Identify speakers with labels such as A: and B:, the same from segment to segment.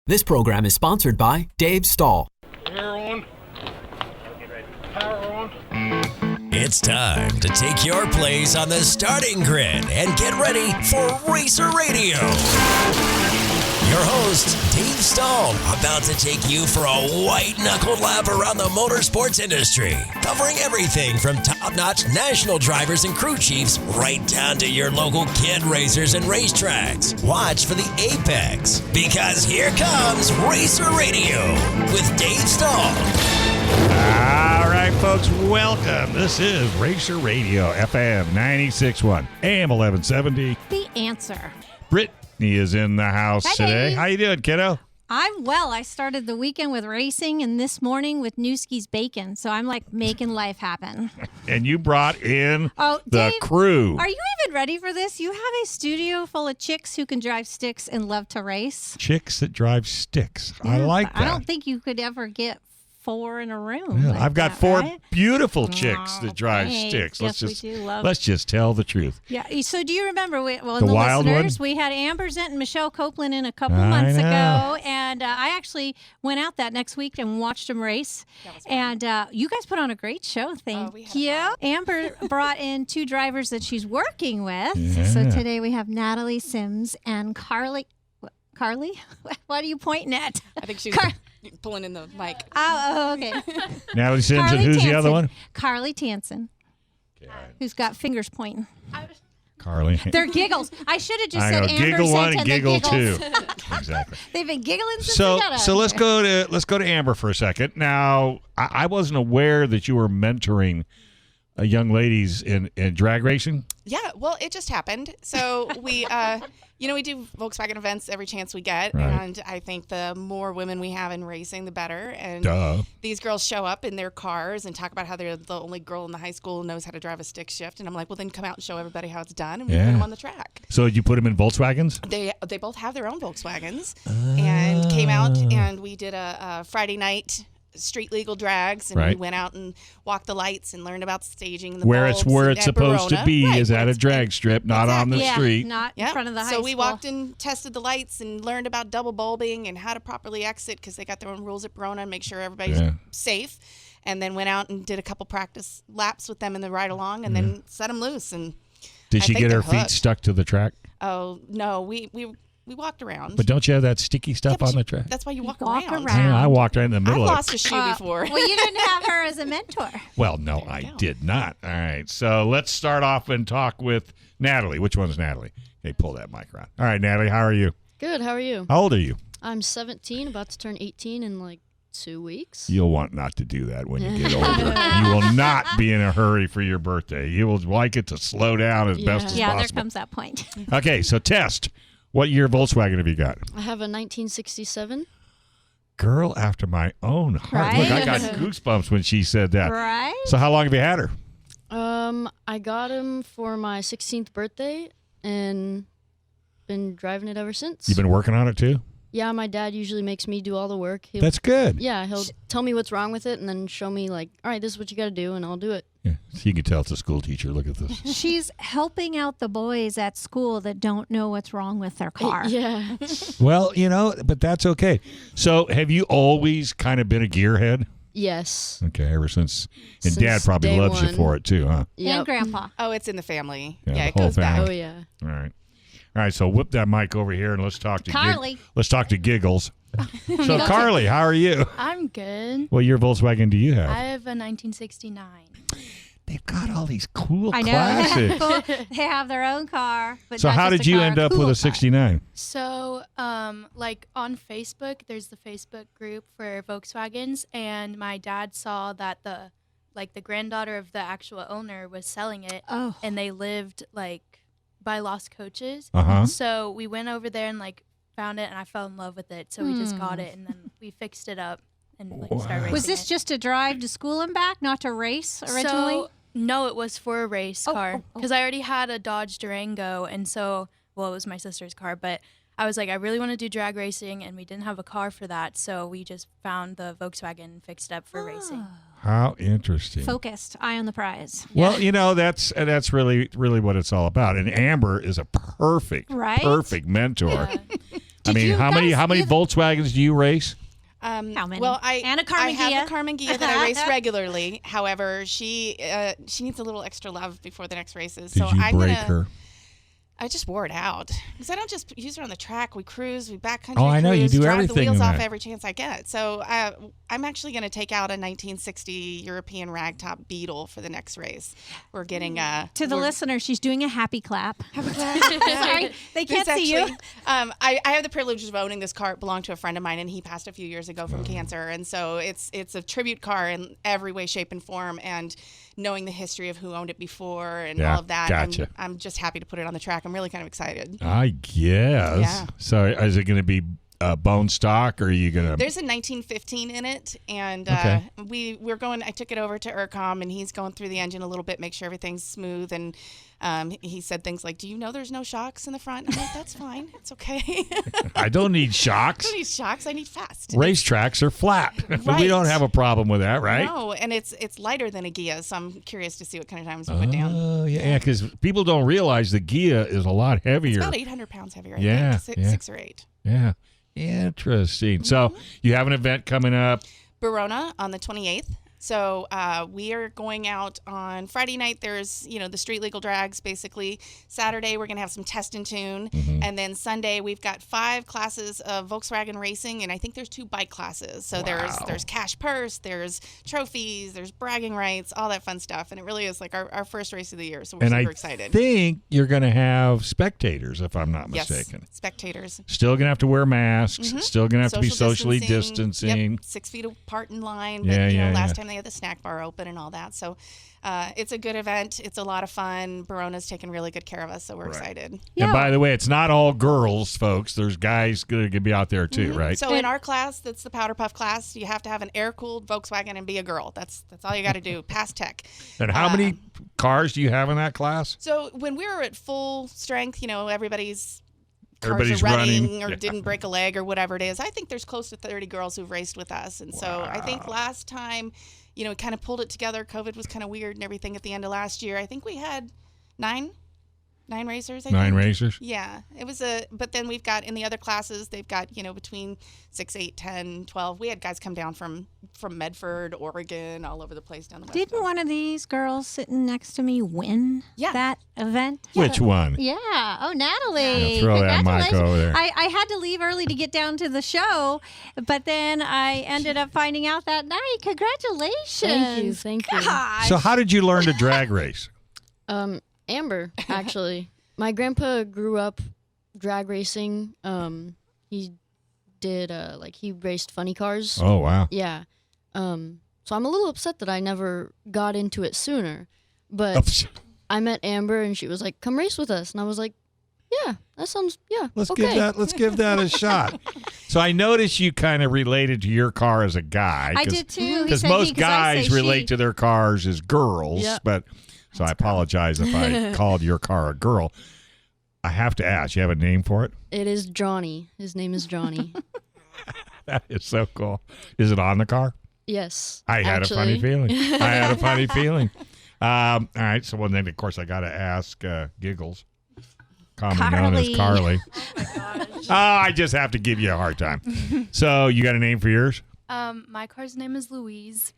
A: This program is sponsored by Dave Stahl.
B: Power on. Power on.
C: It's time to take your place on the starting grid and get ready for Racer Radio. Your host, Dave Stahl, about to take you for a white-knuckled lap around the motorsports industry, covering everything from top-notch national drivers and crew chiefs right down to your local kid racers and racetracks. Watch for the apex, because here comes Racer Radio with Dave Stahl.
D: All right, folks, welcome. This is Racer Radio, FM 96.1, AM 1170.
E: The answer.
D: Britney is in the house today. How you doing, kiddo?
E: I'm well. I started the weekend with racing and this morning with Newski's bacon, so I'm like making life happen.
D: And you brought in the
E: Dave,
D: crew.
E: Are you even ready for this? You have a studio full of chicks who can drive sticks and love to race.
D: Chicks that drive sticks.
E: Yeah,
D: I like that.
E: I don't think you could ever get 4 in a room.
D: Yeah,
E: like
D: I've got
E: that,
D: 4
E: right?
D: beautiful chicks that drive
E: thanks.
D: sticks.
E: Yes,
D: Let's just tell the truth.
E: Yeah. So do you remember? The
D: wild
E: listeners,
D: one?
E: we had Amber Zent and Michelle Copeland in a couple months ago, and I actually went out that next week and watched them race. And you guys put on a great show. Thank you. Amber brought in 2 drivers that she's working with.
D: Yeah.
E: So today we have Natalie Sims and Carlie. Carlie? What are you pointing at?
F: I think she's pulling in the mic.
E: Oh, okay.
D: Natalie Sims, and
E: Carlie
D: who's the
E: Tanson.
D: other one?
E: Carlie Tanson. Okay. Who's got fingers pointing.
D: Carlie.
E: They're giggles. I should have just
D: I
E: said
D: know,
E: Amber
D: giggle
E: Zent
D: one and
E: the
D: giggle
E: giggles.
D: 2. Exactly.
E: They've been giggling since
D: So
E: we got
D: so
E: out
D: let's
E: here.
D: go to Amber for a second. Now, I wasn't aware that you were mentoring young ladies in drag racing.
F: Yeah, well, it just happened. So we, we do Volkswagen events every chance we get,
D: Right.
F: and I think the more women we have in racing, the better. And
D: Duh.
F: these girls show up in their cars and talk about how they're the only girl in the high school who knows how to drive a stick shift. And I'm like, well, then come out and show everybody how it's done, and we put them on the track.
D: So you put them in Volkswagens?
F: They both have their own Volkswagens, and came out and we did a Friday night street legal drags, and we went out and walked the lights and learned about staging the
D: where
F: bulbs
D: it's supposed to be is at a drag
F: it's
D: strip, not on the street.
E: Not in front of the high school.
F: So we walked and tested the lights and learned about double bulbing and how to properly exit, because they got their own rules at Verona, and make sure everybody's safe. And then went out and did a couple practice laps with them in the ride along, and then set them loose. And
D: Did she get her feet
F: hooked.
D: stuck to the track?
F: Oh no, we walked around.
D: But don't you have that sticky stuff on the track?
F: That's why you walk
E: Walk
F: around.
E: around.
D: I walked right in the
F: I've
D: middle of
F: lost a shoe before.
E: Well, you didn't have her as a mentor.
D: Well, no, I did not. All right, so let's start off and talk with Natalie. Which one's Natalie? Hey, pull that mic around. All right, Natalie, how are you?
G: Good, how are you?
D: How old are you?
G: I'm 17, about to turn 18 in like 2 weeks.
D: You'll want not to do that when you get older. You will not be in a hurry for your birthday. You will like it to slow down as best as
E: Yeah,
D: possible.
E: there comes that point.
D: Okay, so test. What year Volkswagen have you got?
G: I have a 1967.
D: Girl after my own heart.
E: Right?
D: Look, I got goosebumps when she said that.
E: Right?
D: So how long have you had her?
G: I got him for my 16th birthday and been driving it ever since.
D: You've been working on it too?
G: Yeah, my dad usually makes me do all the work.
D: That's good.
G: Yeah, he'll tell me what's wrong with it and then show me like, all right, this is what you got to do, and I'll do it.
D: Yeah. So you can tell it's a school teacher. Look at this.
E: She's helping out the boys at school that don't know what's wrong with their car.
G: Yeah.
D: Well, but that's okay. So have you always kind of been a gearhead?
G: Yes.
D: Okay, ever since. And
G: Since
D: Dad probably
G: day
D: loves you
G: one.
D: for it too, huh?
G: Yep.
E: And Grandpa.
F: Oh, it's in the family.
D: Yeah,
F: Yeah,
D: the
F: it
D: whole
F: goes back.
D: family.
G: Oh, yeah.
D: All right. All right, so whip that mic over here and let's talk to
E: Carlie.
D: Let's talk to Giggles. So Carlie, how are you?
H: I'm good.
D: What year Volkswagen do you have?
H: I have a 1969.
D: They've got all these cool
E: I know.
D: classics.
E: They have their own car. But
D: So
E: not
D: how
E: just
D: did
E: a
D: you
E: car,
D: end up
E: cool
D: with a
E: car.
D: 69?
H: So, like on Facebook, there's the Facebook group for Volkswagens, and my dad saw that the granddaughter of the actual owner was selling it,
E: Oh.
H: and they lived like by Las Coaches.
D: Uh-huh.
H: So we went over there and found it, and I fell in love with it. So we just got it, and then we fixed it up and started racing.
E: Was this
H: it.
E: just to drive to school and back, not to race originally?
H: So, no, it was for a race car because I already had a Dodge Durango, and so it was my sister's car, but I was like, I really want to do drag racing, and we didn't have a car for that, so we just found the Volkswagen and fixed up for racing.
D: How interesting.
E: Focused, eye on the prize.
D: Well, that's really what it's all about. And Amber is a perfect
E: Right?
D: mentor.
H: Yeah.
D: I mean, how many Volkswagens do you race?
F: How
E: many?
F: Well,
E: And a Carmen
F: I have
E: Ghia.
F: a Carmen Ghia that I race regularly. However, she needs a little extra love before the next races.
D: Did you break her?
F: I just wore it out because I don't just use her on the track. We cruise, we backcountry.
D: Oh, I know you do
F: drive
D: everything
F: the wheels
D: in
F: off
D: that.
F: every chance I get. So I'm actually going to take out a 1960 European ragtop Beetle for the next race. We're getting
E: to the listener, she's doing a happy clap.
F: Happy clap.
E: Sorry, they can't see you.
F: I have the privilege of owning this car. It belonged to a friend of mine, and he passed a few years ago from cancer. And so it's a tribute car in every way, shape, and form. And knowing the history of who owned it before and all of that,
D: gotcha.
F: I'm just happy to put it on the track. I'm really kind of excited.
D: I guess.
F: Yeah.
D: So is it going to be bone stock, or are you going to?
F: There's a 1915 in it, and we're going. I took it over to ERCOM, and he's going through the engine a little bit, make sure everything's smooth. And he said things like, "Do you know there's no shocks in the front?" I'm like, "That's fine. It's okay."
D: I don't need shocks.
F: I don't need shocks. I need fast.
D: Racetracks are flat.
F: Right.
D: We don't have a problem with that, right?
F: No, and it's lighter than a Ghia, so I'm curious to see what kind of times we put down.
D: Oh, yeah, because people don't realize the Ghia is a lot heavier.
F: It's about 800 pounds heavier, I
D: Yeah,
F: think.
D: yeah.
F: 6 or 8.
D: Yeah. Interesting. So you have an event coming up.
F: Verona on the 28th. So we are going out on Friday night. There's, the street legal drags, basically. Saturday, we're going to have some test and tune. And then Sunday, we've got 5 classes of Volkswagen racing, and I think there's 2 bike classes. So there's cash purse, there's trophies, there's bragging rights, all that fun stuff. And it really is like our first race of the year, so we're super excited.
D: I think you're going to have spectators, if I'm not mistaken.
F: Yes, spectators.
D: Still going to have to wear masks. Still going to have to be socially
F: distancing.
D: distancing.
F: Yep, 6 feet apart in line. But, last time they had the snack bar open and all that. So it's a good event. It's a lot of fun. Barona's taking really good care of us, so we're excited.
D: And by the way, it's not all girls, folks. There's guys going to be out there too, right?
F: So in our class, that's the Powder Puff class, you have to have an air-cooled Volkswagen and be a girl. That's all you got to do. Pass tech.
D: And how many cars do you have in that class?
F: So when we were at full strength, everybody's cars
D: Everybody's
F: are running
D: running.
F: or didn't break a leg or whatever it is. I think there's close to 30 girls who've raced with us. And so I think last time, we kind of pulled it together. COVID was kind of weird and everything at the end of last year. I think we had 9 racers.
D: 9 racers?
F: Yeah. It was but then we've got in the other classes, they've got, between 6, 8, 10, 12. We had guys come down from Medford, Oregon, all over the place down the West
E: Didn't
F: Coast.
E: one of these girls sitting next to me win that event?
D: Which one?
E: Yeah. Oh, Natalie.
D: Yeah, throw that mic
E: Congratulations.
D: over there.
E: I had to leave early to get down to the show, but then I ended up finding out that night. Congratulations.
G: Thank you.
E: Gosh.
D: So how did you learn to drag race?
G: Amber, actually. My grandpa grew up drag racing. He did he raced funny cars.
D: Oh, wow.
G: Yeah. So I'm a little upset that I never got into it sooner. But I met Amber and she was like, "Come race with us." And I was like, "Yeah, that sounds
D: Let's
G: okay."
D: give that a shot. So I noticed you kind of related to your car as a guy.
E: I did too. He
D: Because
E: said
D: most
E: he, 'cause I
D: guys
E: say
D: relate
E: she.
D: to their cars as girls,
G: Yep.
D: but so I apologize if I called your car a girl. I have to ask, you have a name for it?
G: It is Johnny. His name is Johnny.
D: That is so cool. Is it on the car?
G: Yes.
D: I had a funny feeling. All right. So, then, of course, I got to ask Giggles, commonly known as Carlie. Oh, I just have to give you a hard time. So, you got a name for yours?
H: My car's name is Louise.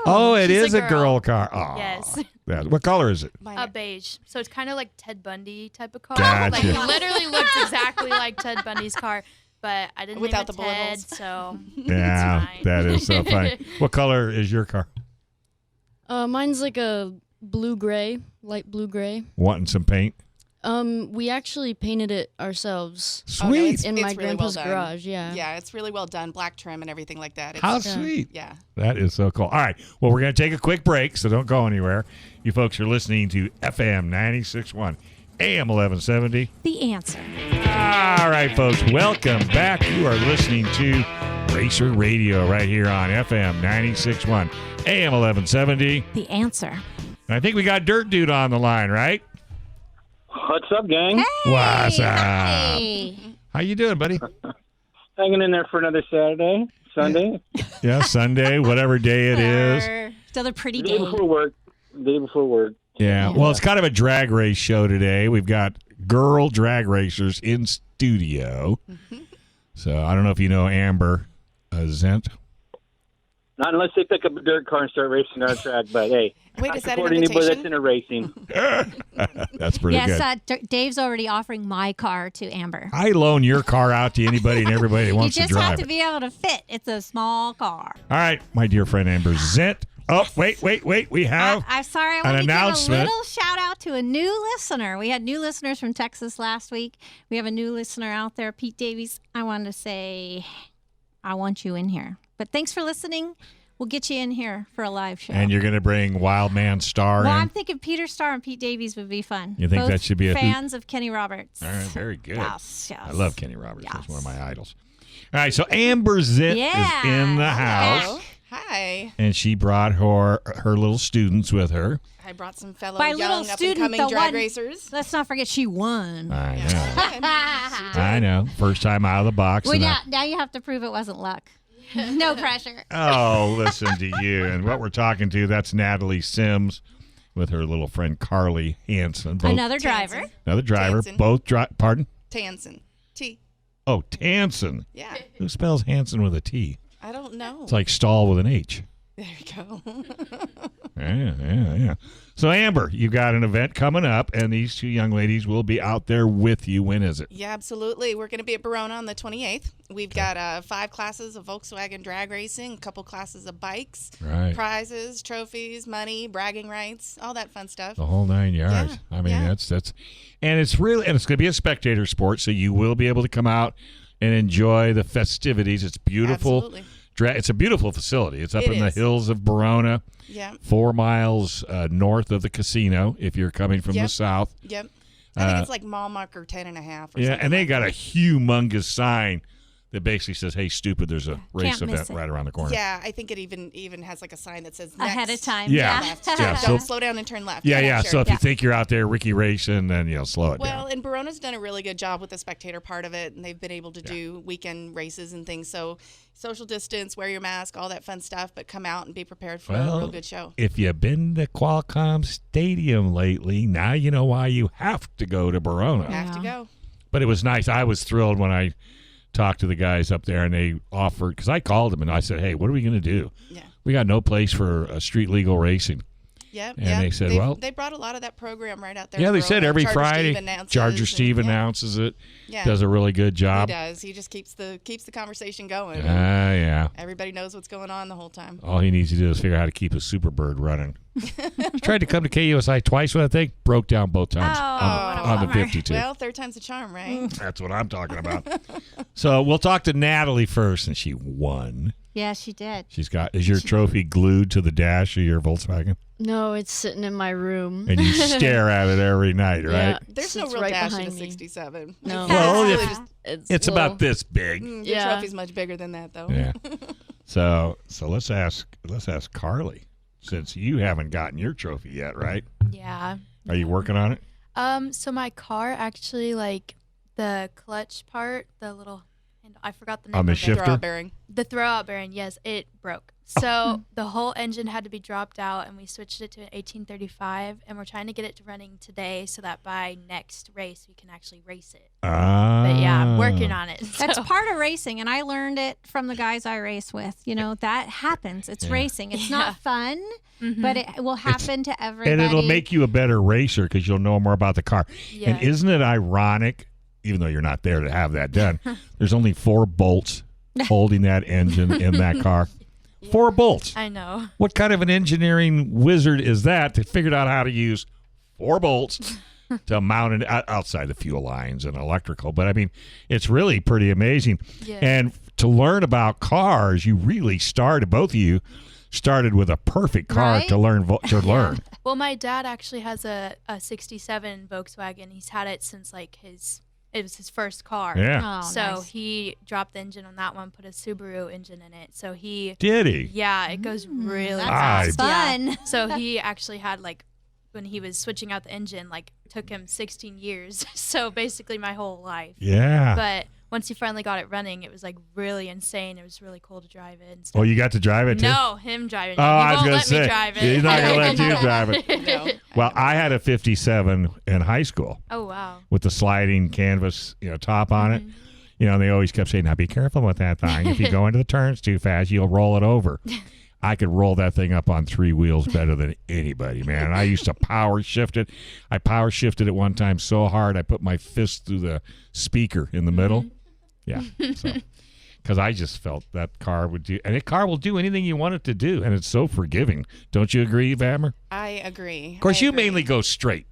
D: Oh, it
H: She's
D: is a girl car. Oh,
H: Yes.
D: yeah. What color is it?
H: Beige. So it's kind of like Ted Bundy type of car.
D: Gotcha.
H: Like it literally looks exactly like Ted Bundy's car, but I didn't
F: Without
H: name
F: the
H: it
F: bullet
H: Ted,
F: holes.
H: so
D: Yeah,
H: it's fine.
D: that is so funny. What color is your car?
G: Mine's like a blue-gray, light blue-gray.
D: Wanting some paint?
G: We actually painted it ourselves.
F: Oh, no,
D: Sweet.
G: In
F: it's
G: my
F: really
G: grandpa's
F: well done.
G: garage, yeah.
F: Yeah, it's really well done. Black trim and everything like that. It's,
D: How sweet.
F: Yeah.
D: That is so cool. All right. Well, we're going to take a quick break, so don't go anywhere. You folks are listening to FM 96.1, AM 1170.
E: The answer.
D: All right, folks. Welcome back. You are listening to Racer Radio right here on FM 96.1, AM 1170.
E: The answer.
D: And I think we got Dirt Dude on the line, right?
B: What's up, gang?
D: What's up?
E: Hey.
D: How you doing, buddy?
B: Hanging in there for another Sunday.
D: Yeah, Sunday, whatever day it is.
E: It's another pretty
B: Day
E: day.
B: before work.
D: Yeah. Well, it's kind of a drag race show today. We've got girl drag racers in studio. So I don't know if you know Amber Zent.
B: Not unless they pick up a dirt car and start racing our track. But hey,
F: Wait,
B: I
F: is that
B: support
F: an
B: anybody that's
F: invitation?
B: into racing.
D: That's pretty good.
E: Yes, Dave's already offering my car to Amber.
D: I loan your car out to anybody and everybody that
E: You
D: wants to
E: just
D: drive
E: have to
D: it.
E: be able to fit. It's a small car.
D: All right, my dear friend Amber Zent. Oh, wait. We have
E: I'm sorry. I
D: an
E: want to give a
D: announcement.
E: little shout out to a new listener. We had new listeners from Texas last week. We have a new listener out there, Pete Davies. I wanted to say, I want you in here. But thanks for listening. We'll get you in here for a live show.
D: And you're going to bring Wild Man Star
E: Well,
D: in?
E: I'm thinking Peter Starr and Pete Davies would be fun.
D: You think
E: Both
D: that should be a hoot?
E: fans of Kenny Roberts.
D: All right, very good.
E: Yes.
D: I love Kenny Roberts.
E: Yes.
D: He's one of my idols. All right, so Amber Zent is in the house.
F: Hello. Hi.
D: And she brought her little students with her.
F: I brought some fellow
E: By
F: young
E: little
F: up and
E: student,
F: coming
E: the
F: drag
E: one-
F: racers.
E: Let's not forget she won.
D: I know. I know. First time out of the box.
E: Well,
D: and
E: yeah, now you have to prove it wasn't luck. No pressure.
D: Oh, listen to you. And what we're talking to, that's Natalie Sims with her little friend Carlie Tanson.
E: Another driver.
D: Another driver.
F: Tanson.
D: Both pardon?
F: Tanson. T.
D: Oh, Tanson.
F: Yeah.
D: Who spells Hanson with a T?
F: I don't know.
D: It's like stall with an H.
F: There you go.
D: Yeah. So, Amber, you got an event coming up, and these two young ladies will be out there with you. When is it?
F: Yeah, absolutely. We're going to be at Verona on the 28th. We've got 5 classes of Volkswagen drag racing, a couple classes of bikes,
D: Right.
F: prizes, trophies, money, bragging rights, all that fun stuff.
D: The whole 9 yards.
F: Yeah,
D: I mean,
F: yeah.
D: that's, and it's really, and it's going to be a spectator sport, so you will be able to come out and enjoy the festivities. It's beautiful.
F: Absolutely.
D: It's a beautiful facility. It's up
F: It
D: in the
F: is.
D: hills of Verona,
F: Yeah.
D: 4 miles north of the casino if you're coming from the
F: Yep.
D: south.
F: Yep. I think it's like mile marker 10 and a half. Or
D: Yeah,
F: something
D: and they
F: like
D: got
F: that.
D: a humongous sign that basically says, "Hey, stupid, there's a race
E: Can't miss
D: event
E: it.
D: right around the corner."
F: Yeah, I think it even has like a sign that says
E: Ahead
F: next.
E: of time.
D: Yeah.
F: Left.
D: Yeah,
F: Don't
D: so-
F: slow down and turn left.
D: Yeah.
F: Sure.
D: So if you think you're out there Ricky racing, then slow it
F: Well,
D: down.
F: and Verona's done a really good job with the spectator part of it, and they've been able to do weekend races and things. So social distance, wear your mask, all that fun stuff, but come out and be prepared for a real good show.
D: If you've been to Qualcomm Stadium lately, now you know why you have to go to Verona.
F: Have to go.
D: But it was nice. I was thrilled when I talked to the guys up there, and they offered, because I called them and I said, "Hey, what are we going to do?
F: Yeah.
D: We got no place for street legal racing."
F: Yep.
D: And
F: yep.
D: they said,
F: they brought a lot of that program right out there.
D: Yeah,
F: in
D: they said
F: Verona.
D: every
F: Charger
D: Friday,
F: Steve announces
D: Charger Steve
F: and- yeah.
D: announces it.
F: Yeah.
D: Does a really good
F: He
D: job.
F: does. He just keeps the conversation going.
D: Yeah.
F: Everybody knows what's going on the whole time.
D: All he needs to do is figure out how to keep a Superbird running. He tried to come to KUSI twice with that thing, broke down both times on the
E: bummer.
D: 52.
F: Well, third time's a charm, right?
D: That's what I'm talking about. So we'll talk to Natalie first, and she won.
E: Yeah, she did.
D: Is your trophy glued to the dash of your Volkswagen?
G: No, it's sitting in my room.
D: And you stare at it every night, right?
G: Yeah,
F: There's no
G: sits
F: real
G: right
F: dash in
G: behind
F: a
G: me.
F: 67.
G: No.
D: Well,
F: It's
D: if-
F: really just,
D: It's
G: little-
D: about this big.
F: your
G: Yeah.
F: trophy's much bigger than that, though.
D: Yeah. So let's ask Carlie, since you haven't gotten your trophy yet, right?
H: Yeah.
D: Are you working on it?
H: So my car actually, like the clutch part, the little handle, I forgot the name
D: On the
H: of it.
D: shifter?
F: Throw bearing.
H: The throwout bearing, yes, it broke. So the whole engine had to be dropped out, and we switched it to an 1835, and we're trying to get it to running today so that by next race we can actually race it. But yeah, I'm working on it.
E: That's
H: so.
E: part of racing, and I learned it from the guys I race with. That happens. It's racing. It's not fun, but it will happen to everybody.
D: And it'll make you a better racer because you'll know more about the car.
H: Yeah.
D: And isn't it ironic, even though you're not there to have that done, there's only 4 bolts holding that engine in that car? 4 bolts.
H: I know.
D: What kind of an engineering wizard is that that figured out how to use 4 bolts to mount it outside the fuel lines and electrical? But I mean, it's really pretty amazing.
H: Yeah.
D: And to learn about cars, you really both of you started with a perfect car
E: Right?
D: to learn. Learn.
H: Well, my dad actually has a 67 Volkswagen. He's had it since it was his first car.
D: Yeah.
E: Oh,
H: So
E: nice.
H: he dropped the engine on that one, put a Subaru engine in it. So he,
D: Did he?
H: yeah, it goes really
E: That's
H: fast.
E: fun.
H: Yeah. So he actually had when he was switching out the engine, took him 16 years. So basically my whole life.
D: Yeah.
H: But once he finally got it running, it was really insane. It was really cool to drive it and stuff.
D: Oh, you got to drive it too?
H: No, him driving it.
D: Oh,
H: He
D: I was
H: won't
D: going
H: let
D: to say.
H: me drive it.
D: He's not going to let you drive it.
F: No.
D: Well, I had a 57 in high school
H: Oh, wow.
D: with the sliding canvas, top on it. You know, and they always kept saying, now be careful with that thing. If you go into the turns too fast, you'll roll it over. I could roll that thing up on 3 wheels better than anybody, man. And I used to power shift it. I power shifted it one time so hard I put my fist through the speaker in the middle. Yeah. Because I just felt that car would do, and a car will do anything you want it to do, and it's so forgiving. Don't you agree, Amber?
F: I agree.
D: Of course, you mainly go straight.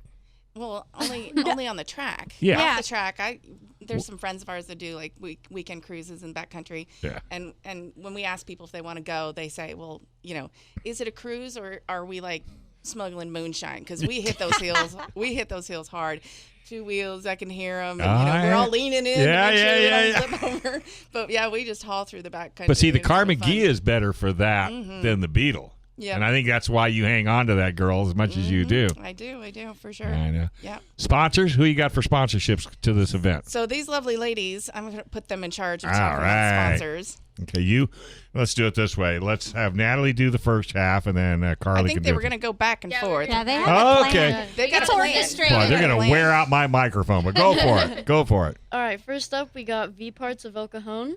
F: Well, only on the track.
D: Yeah.
F: Off the track, there's some friends of ours that do like weekend cruises in backcountry.
D: Yeah.
F: And when we ask people if they want to go, they say, well, you know, is it a cruise or are we like smuggling moonshine? Because we hit those hills. We hit those hills hard. 2 wheels, I can hear them. And, we're all leaning in.
D: Yeah.
F: Flip over. But yeah, we just haul through the backcountry.
D: But see, the Car McGee is better for that than the Beetle.
F: Yeah.
D: And I think that's why you hang on to that girl as much as you do.
F: I do, for sure.
D: I know.
F: Yeah.
D: Sponsors? Who you got for sponsorships to this event?
F: So these lovely ladies, I'm going to put them in charge of
D: All
F: talking about sponsors.
D: Okay, let's do it this way. Let's have Natalie do the first half, and then Carlie
F: I think
D: can
F: they
D: do
F: were going to go back and forth.
E: Yeah, they have
D: okay.
F: They got
E: it's
F: a plan.
E: orchestrated.
D: Boy, they're going to wear out my microphone, but go for it. Go for it.
G: All right, first up, we got V Parts of El Cajon,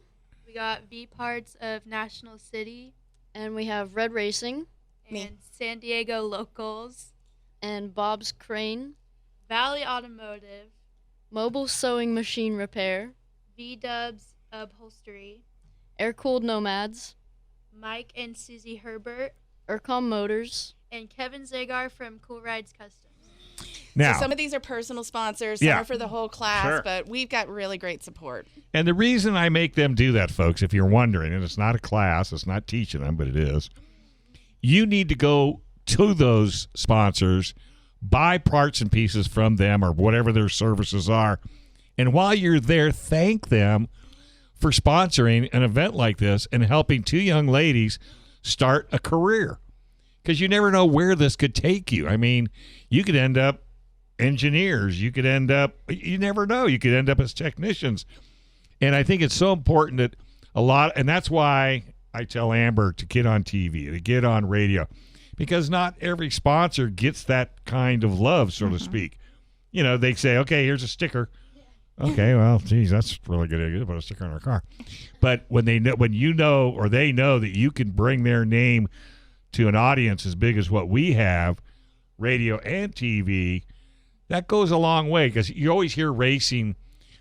H: We got V Parts of National City
G: and we have Red Racing,
H: and San Diego Locals,
G: and Bob's Crane,
H: Valley Automotive,
G: Mobile Sewing Machine Repair,
H: V-Dubs Upholstery,
G: Air-Cooled Nomads,
H: Mike and Susie Herbert,
G: Ercom Motors,
H: and Kevin Zagar from Cool Rides Customs.
D: Now,
F: So some of these are personal sponsors, some
D: Yeah.
F: are for the whole class,
D: Sure.
F: but we've got really great support.
D: and the reason I make them do that, folks, if you're wondering, and it's not a class, it's not teaching them, but it is, you need to go to those sponsors, buy parts and pieces from them or whatever their services are, and while you're there, thank them for sponsoring an event like this and helping 2 young ladies start a career. Because you never know where this could take you. I mean, you could end up engineers. You could end up, you never know. You could end up as technicians. And I think it's so important that and that's why I tell Amber to get on TV, to get on radio, because not every sponsor gets that kind of love, so to speak. You know, they say, okay, here's a sticker. Okay, well, geez, that's really good idea to put a sticker on our car. But when they know that you can bring their name to an audience as big as what we have, radio and TV, that goes a long way, because you always hear racing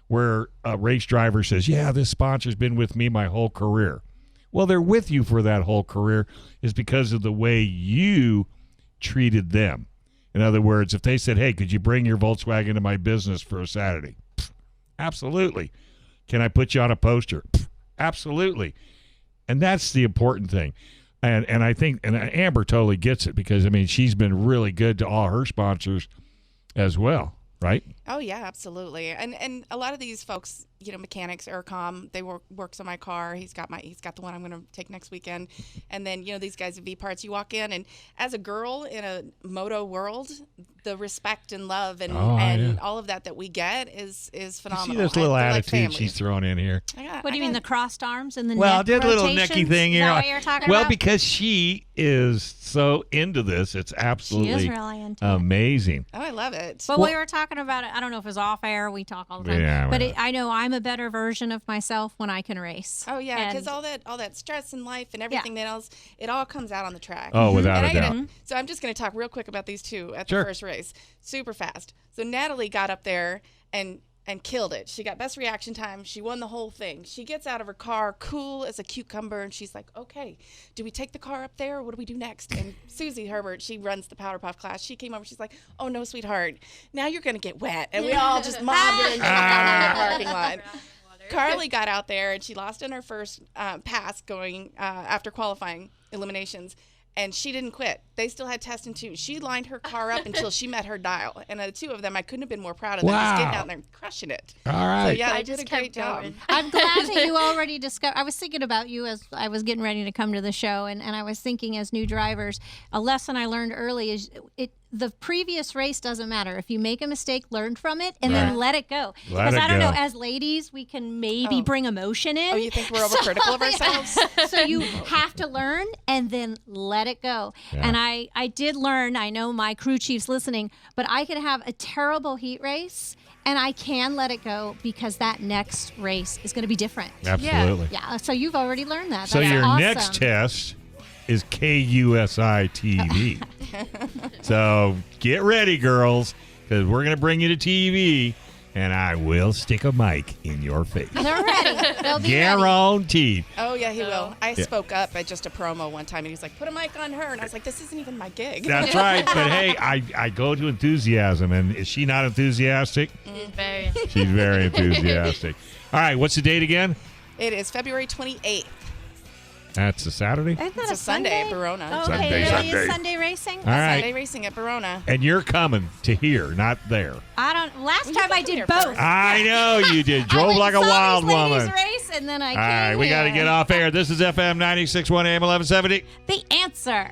D: where a race driver says, yeah, this sponsor's been with me my whole career. Well, they're with you for that whole career is because of the way you treated them. In other words, if they said, hey, could you bring your Volkswagen to my business for a Saturday? Pfft, absolutely. Can I put you on a poster? Pfft, absolutely. And that's the important thing. And I think Amber totally gets it, because, I mean, she's been really good to all her sponsors as well, right?
F: Oh yeah, absolutely. And a lot of these folks, you know, mechanics, Ercom, they works on my car. He's got the one I'm going to take next weekend. And then, you know, these guys at V Parts, you walk in, and as a girl in a moto world, the respect and love and all of that we get is phenomenal.
D: You see this little
F: They're like
D: attitude
F: family.
D: she's throwing in here.
E: What do you mean, the crossed arms and the
D: Well,
E: neck
D: did a little
E: rotations?
D: necky thing
E: Is
D: here.
E: that what you're talking
D: Well,
E: about?
D: because she is so into this, it's absolutely
E: She is really into it.
D: amazing.
F: Oh, I love it.
E: But we were talking about it. I don't know if it was off air. We talk all the time.
D: Yeah,
E: but
D: well.
E: I know I'm a better version of myself when I can race.
F: Oh yeah,
E: And-
F: because all that stress in life and everything that else, it all comes out on the track.
D: Oh, without
F: And
D: a
F: I
D: doubt.
F: gotta- So I'm just going to talk real quick about these two at
D: Sure.
F: the first race, super fast. So Natalie got up there and killed it. She got best reaction time. She won the whole thing. She gets out of her car, cool as a cucumber, and she's like, okay, do we take the car up there or what do we do next? And Susie Herbert, she runs the Powder Puff class. She came over, she's like, oh no, sweetheart, now you're going to get wet. And we all just mobbed her in the parking lot. Carlie got out there and she lost in her first pass going after qualifying eliminations. And she didn't quit. They still had testing too. She lined her car up until she met her dial. And the two of them, I couldn't have been more proud of them. Just getting out there and crushing it.
D: All right.
F: So yeah,
H: I
F: they did
H: just
F: a great
H: kept
F: job.
H: going.
E: I'm glad that you already discovered. I was thinking about you as I was getting ready to come to the show, and I was thinking, as new drivers, a lesson I learned early is the previous race doesn't matter. If you make a mistake, learn from it and then let it go.
D: Let
E: Because
D: it
E: I don't
D: go.
E: know, as ladies, we can maybe bring emotion in.
F: Oh, you think we're overcritical of ourselves?
E: So you have to learn and then let it go.
D: Yeah.
E: And I did learn, I know my crew chief's listening, but I could have a terrible heat race And I can let it go because that next race is going to be different.
D: Absolutely.
E: Yeah. So you've already learned that.
D: So
E: That's
D: your
E: awesome.
D: next test is KUSI TV. So get ready, girls, because we're going to bring you to TV, and I will stick a mic in your face.
E: They're ready. They'll be ready.
D: Guaranteed.
F: Oh, yeah, he will. I spoke up at just a promo one time, and he's like, put a mic on her. And I was like, this isn't even my gig.
D: That's right. But, hey, I go to enthusiasm, and is she not enthusiastic?
G: Very.
D: She's very enthusiastic. All right, what's the date again?
F: It is February 28th.
D: That's a Saturday?
E: Isn't that
F: It's a Sunday at Verona.
E: Oh,
D: Sunday,
E: okay, really
D: Sunday.
E: is Sunday racing?
D: All right.
F: Sunday racing at Verona.
D: And you're coming to here, not there.
E: I don't. Last
F: Well,
E: time
F: you
E: I
F: can
E: did
F: hear
E: both.
F: first.
D: I know you did.
E: I
D: Drove
E: went
D: like a
E: and saw
D: wild
E: these ladies
D: woman.
E: race, and then I
D: All
E: came
D: right, we got to
E: here.
D: get off air. This is FM 96.1 AM 1170.
E: The answer.